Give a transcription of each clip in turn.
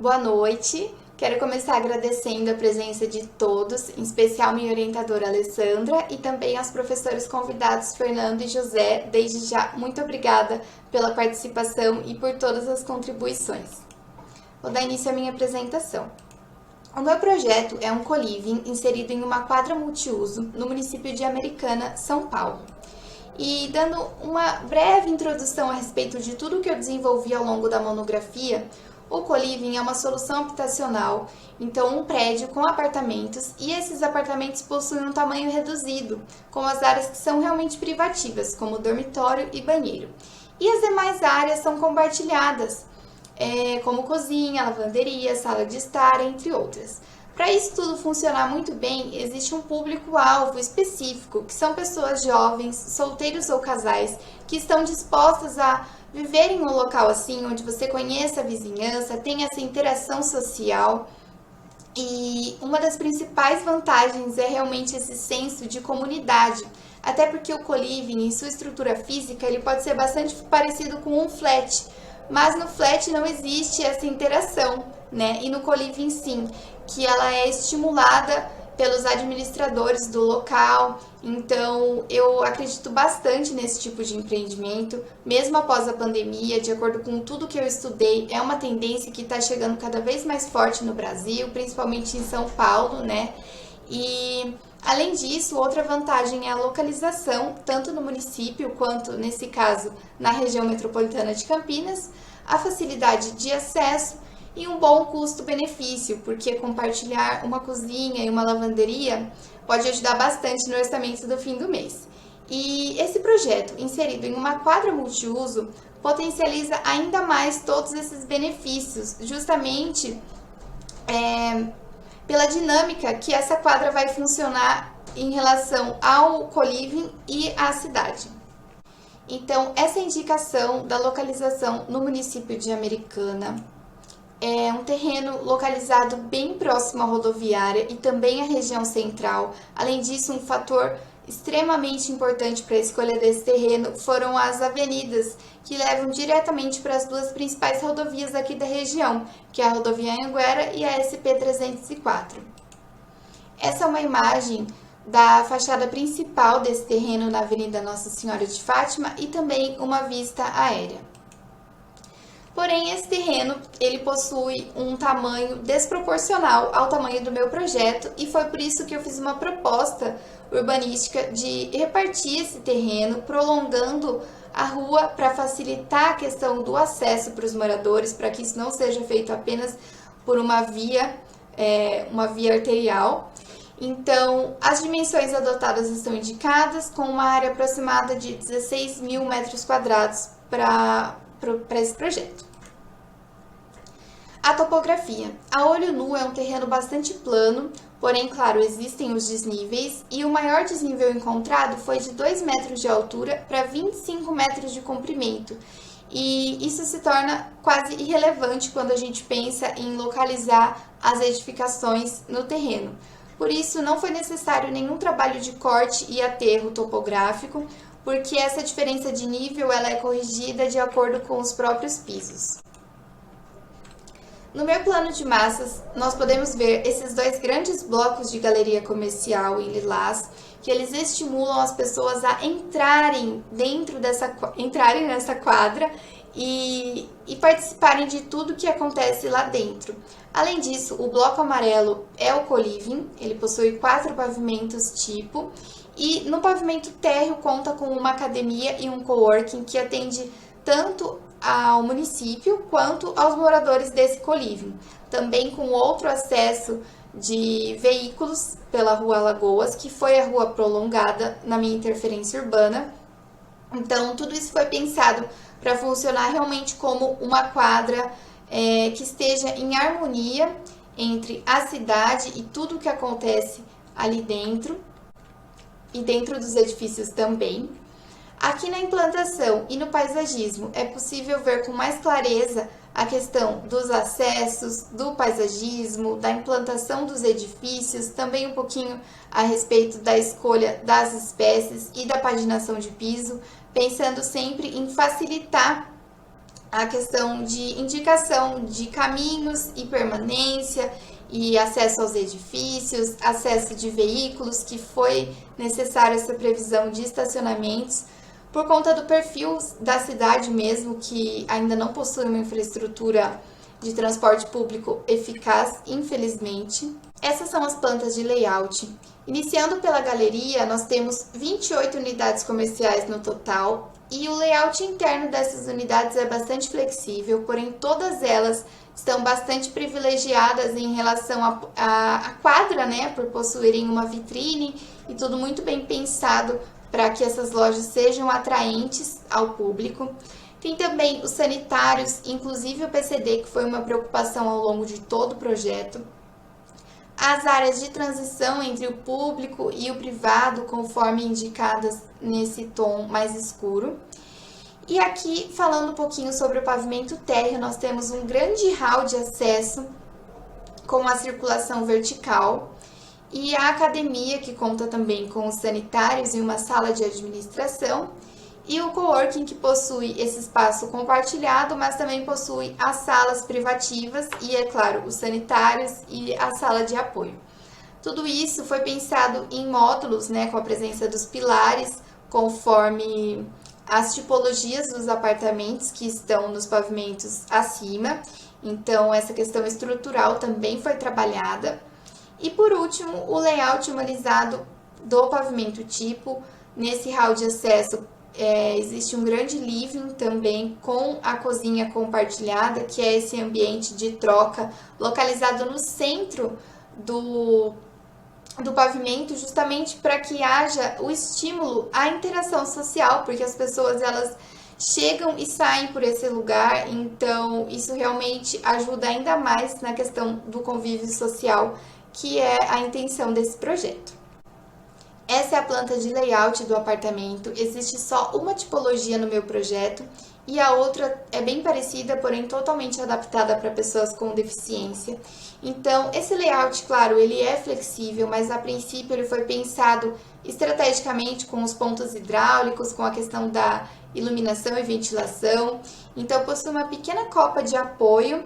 Boa noite. Quero começar agradecendo a presença de todos, em especial minha orientadora Alessandra e também aos professores convidados Fernando e José. Desde já, muito obrigada pela participação e por todas as contribuições. Vou dar início à minha apresentação. O meu projeto é um co-living inserido em uma quadra multiuso no município de Americana, São Paulo. E dando uma breve introdução a respeito de tudo que eu desenvolvi ao longo da monografia, o co-living é uma solução habitacional, então um prédio com apartamentos, e esses apartamentos possuem um tamanho reduzido, com as áreas que são realmente privativas, como dormitório e banheiro. E as demais áreas são compartilhadas, como cozinha, lavanderia, sala de estar, entre outras. Para isso tudo funcionar muito bem, existe um público-alvo específico, que são pessoas jovens, solteiros ou casais, que estão dispostas a viver em um local assim, onde você conheça a vizinhança, tenha essa interação social. E uma das principais vantagens é realmente esse senso de comunidade, até porque o co-living, em sua estrutura física, ele pode ser bastante parecido com um flat, mas no flat não existe essa interação, né? E no co-living sim, que ela é estimulada pelos administradores do local. Então, eu acredito bastante nesse tipo de empreendimento, mesmo após a pandemia, de acordo com tudo que eu estudei, é uma tendência que está chegando cada vez mais forte no Brasil, principalmente em São Paulo, né? E, além disso, outra vantagem é a localização, tanto no município quanto, nesse caso, na região metropolitana de Campinas, a facilidade de acesso e um bom custo-benefício, porque compartilhar uma cozinha e uma lavanderia pode ajudar bastante no orçamento do fim do mês. E esse projeto, inserido em uma quadra multiuso, potencializa ainda mais todos esses benefícios, justamente pela dinâmica que essa quadra vai funcionar em relação ao co-living e à cidade. Então, essa indicação da localização no município de Americana é um terreno localizado bem próximo à rodoviária e também à região central. Além disso, um fator extremamente importante para a escolha desse terreno foram as avenidas que levam diretamente para as duas principais rodovias aqui da região, que é a rodovia Anhanguera e a SP-304. Essa é uma imagem da fachada principal desse terreno na Avenida Nossa Senhora de Fátima e também uma vista aérea. Porém, esse terreno ele possui um tamanho desproporcional ao tamanho do meu projeto e foi por isso que eu fiz uma proposta urbanística de repartir esse terreno, prolongando a rua para facilitar a questão do acesso para os moradores, para que isso não seja feito apenas por uma via arterial. Então, as dimensões adotadas estão indicadas com uma área aproximada de 16 mil metros quadrados para esse projeto. A topografia. A olho nu é um terreno bastante plano, porém, claro, existem os desníveis e o maior desnível encontrado foi de 2 metros de altura para 25 metros de comprimento. E isso se torna quase irrelevante quando a gente pensa em localizar as edificações no terreno. Por isso, não foi necessário nenhum trabalho de corte e aterro topográfico, porque essa diferença de nível ela é corrigida de acordo com os próprios pisos. No meu plano de massas, nós podemos ver esses dois grandes blocos de galeria comercial em lilás, que eles estimulam as pessoas a entrarem nessa quadra e participarem de tudo que acontece lá dentro. Além disso, o bloco amarelo é o co-living, ele possui 4 pavimentos tipo, e no pavimento térreo conta com uma academia e um coworking que atende tanto ao município quanto aos moradores desse co-living. Também com outro acesso de veículos pela Rua Alagoas, que foi a rua prolongada na minha interferência urbana. Então, tudo isso foi pensado para funcionar realmente como uma quadra que esteja em harmonia entre a cidade e tudo o que acontece ali dentro e dentro dos edifícios também. Aqui na implantação e no paisagismo é possível ver com mais clareza a questão dos acessos, do paisagismo, da implantação dos edifícios, também um pouquinho a respeito da escolha das espécies e da paginação de piso, pensando sempre em facilitar a questão de indicação de caminhos e permanência e acesso aos edifícios, acesso de veículos, que foi necessária essa previsão de estacionamentos, por conta do perfil da cidade mesmo, que ainda não possui uma infraestrutura de transporte público eficaz, infelizmente. Essas são as plantas de layout. Iniciando pela galeria, nós temos 28 unidades comerciais no total, e o layout interno dessas unidades é bastante flexível, porém todas elas estão bastante privilegiadas em relação à quadra, né, por possuírem uma vitrine e tudo muito bem pensado para que essas lojas sejam atraentes ao público. Tem também os sanitários, inclusive o PCD, que foi uma preocupação ao longo de todo o projeto. As áreas de transição entre o público e o privado, conforme indicadas nesse tom mais escuro. E aqui, falando um pouquinho sobre o pavimento térreo, nós temos um grande hall de acesso com a circulação vertical e a academia, que conta também com os sanitários e uma sala de administração, e o coworking, que possui esse espaço compartilhado, mas também possui as salas privativas e, é claro, os sanitários e a sala de apoio. Tudo isso foi pensado em módulos, né, com a presença dos pilares, conforme as tipologias dos apartamentos que estão nos pavimentos acima. Então, essa questão estrutural também foi trabalhada. E, por último, o layout humanizado do pavimento tipo. Nesse hall de acesso, existe um grande living também com a cozinha compartilhada, que é esse ambiente de troca localizado no centro do pavimento, justamente para que haja o estímulo à interação social, porque as pessoas elas chegam e saem por esse lugar, então isso realmente ajuda ainda mais na questão do convívio social, que é a intenção desse projeto. Essa é a planta de layout do apartamento. Existe só uma tipologia no meu projeto e a outra é bem parecida, porém totalmente adaptada para pessoas com deficiência. Então, esse layout, claro, ele é flexível, mas a princípio ele foi pensado estrategicamente com os pontos hidráulicos, com a questão da iluminação e ventilação. Então, possui uma pequena copa de apoio,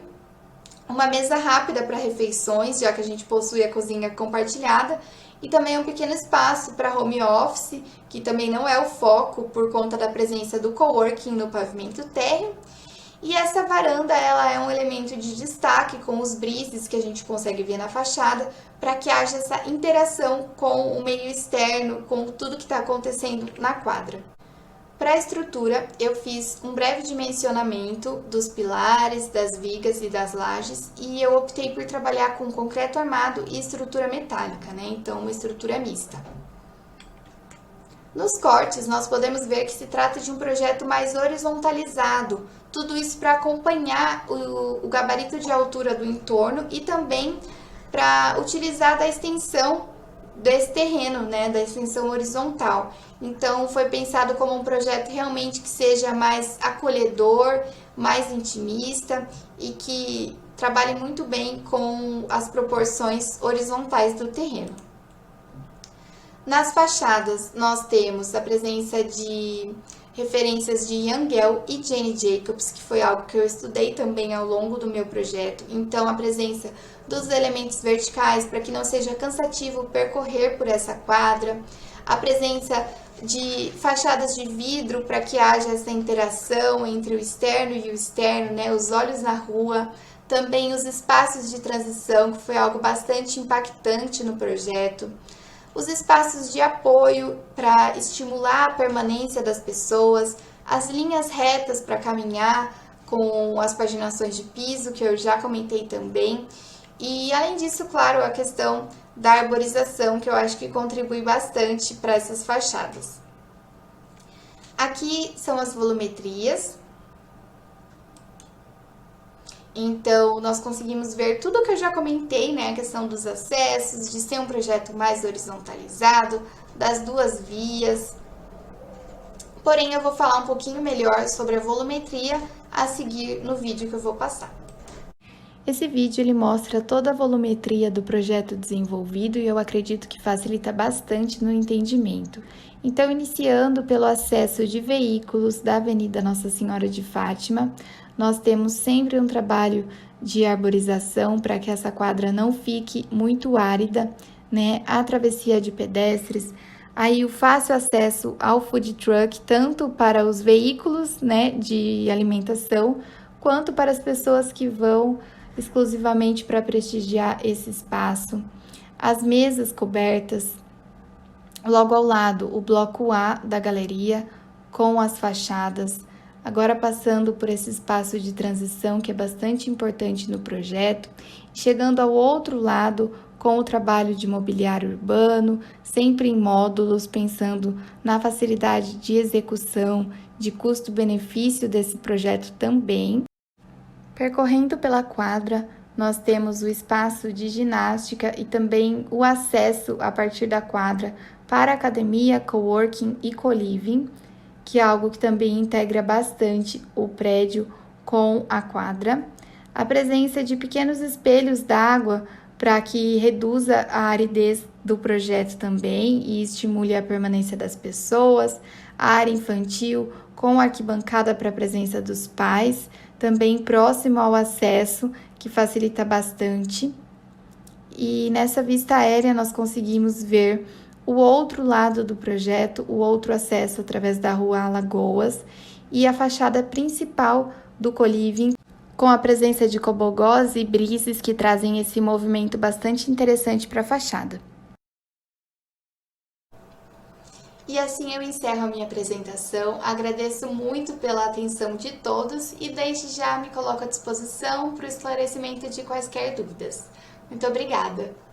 uma mesa rápida para refeições, já que a gente possui a cozinha compartilhada, e também um pequeno espaço para home office, que também não é o foco por conta da presença do coworking no pavimento térreo. E essa varanda, ela é um elemento de destaque com os brises que a gente consegue ver na fachada, para que haja essa interação com o meio externo, com tudo que está acontecendo na quadra. Para a estrutura, eu fiz um breve dimensionamento dos pilares, das vigas e das lajes, e eu optei por trabalhar com concreto armado e estrutura metálica, né? Então, uma estrutura mista. Nos cortes, nós podemos ver que se trata de um projeto mais horizontalizado, tudo isso para acompanhar o gabarito de altura do entorno e também para utilizar da extensão desse terreno, né, da extensão horizontal. Então, foi pensado como um projeto realmente que seja mais acolhedor, mais intimista e que trabalhe muito bem com as proporções horizontais do terreno. Nas fachadas, nós temos a presença de referências de Yangel e Jane Jacobs, que foi algo que eu estudei também ao longo do meu projeto. Então, a presença dos elementos verticais para que não seja cansativo percorrer por essa quadra, a presença de fachadas de vidro para que haja essa interação entre o externo e o externo, né, os olhos na rua, também os espaços de transição, que foi algo bastante impactante no projeto, os espaços de apoio para estimular a permanência das pessoas, as linhas retas para caminhar com as paginações de piso, que eu já comentei também. E, além disso, claro, a questão da arborização, que eu acho que contribui bastante para essas fachadas. Aqui são as volumetrias. Então, nós conseguimos ver tudo o que eu já comentei, né? A questão dos acessos, de ser um projeto mais horizontalizado, das duas vias. Porém, eu vou falar um pouquinho melhor sobre a volumetria a seguir no vídeo que eu vou passar. Esse vídeo ele mostra toda a volumetria do projeto desenvolvido e eu acredito que facilita bastante no entendimento. Então, iniciando pelo acesso de veículos da Avenida Nossa Senhora de Fátima, nós temos sempre um trabalho de arborização para que essa quadra não fique muito árida, né? A travessia de pedestres, aí o fácil acesso ao food truck, tanto para os veículos, né, de alimentação, quanto para as pessoas que vão exclusivamente para prestigiar esse espaço. As mesas cobertas, logo ao lado, o bloco A da galeria, com as fachadas. Agora passando por esse espaço de transição que é bastante importante no projeto, chegando ao outro lado com o trabalho de mobiliário urbano, sempre em módulos, pensando na facilidade de execução, de custo-benefício desse projeto também. Percorrendo pela quadra, nós temos o espaço de ginástica e também o acesso a partir da quadra para academia, coworking e co-living, que é algo que também integra bastante o prédio com a quadra. A presença de pequenos espelhos d'água para que reduza a aridez do projeto também e estimule a permanência das pessoas. A área infantil com arquibancada para a presença dos pais, também próximo ao acesso, que facilita bastante. E nessa vista aérea nós conseguimos ver o outro lado do projeto, o outro acesso através da rua Alagoas e a fachada principal do co-living, com a presença de cobogós e brises que trazem esse movimento bastante interessante para a fachada. E assim eu encerro a minha apresentação, agradeço muito pela atenção de todos e desde já me coloco à disposição para o esclarecimento de quaisquer dúvidas. Muito obrigada!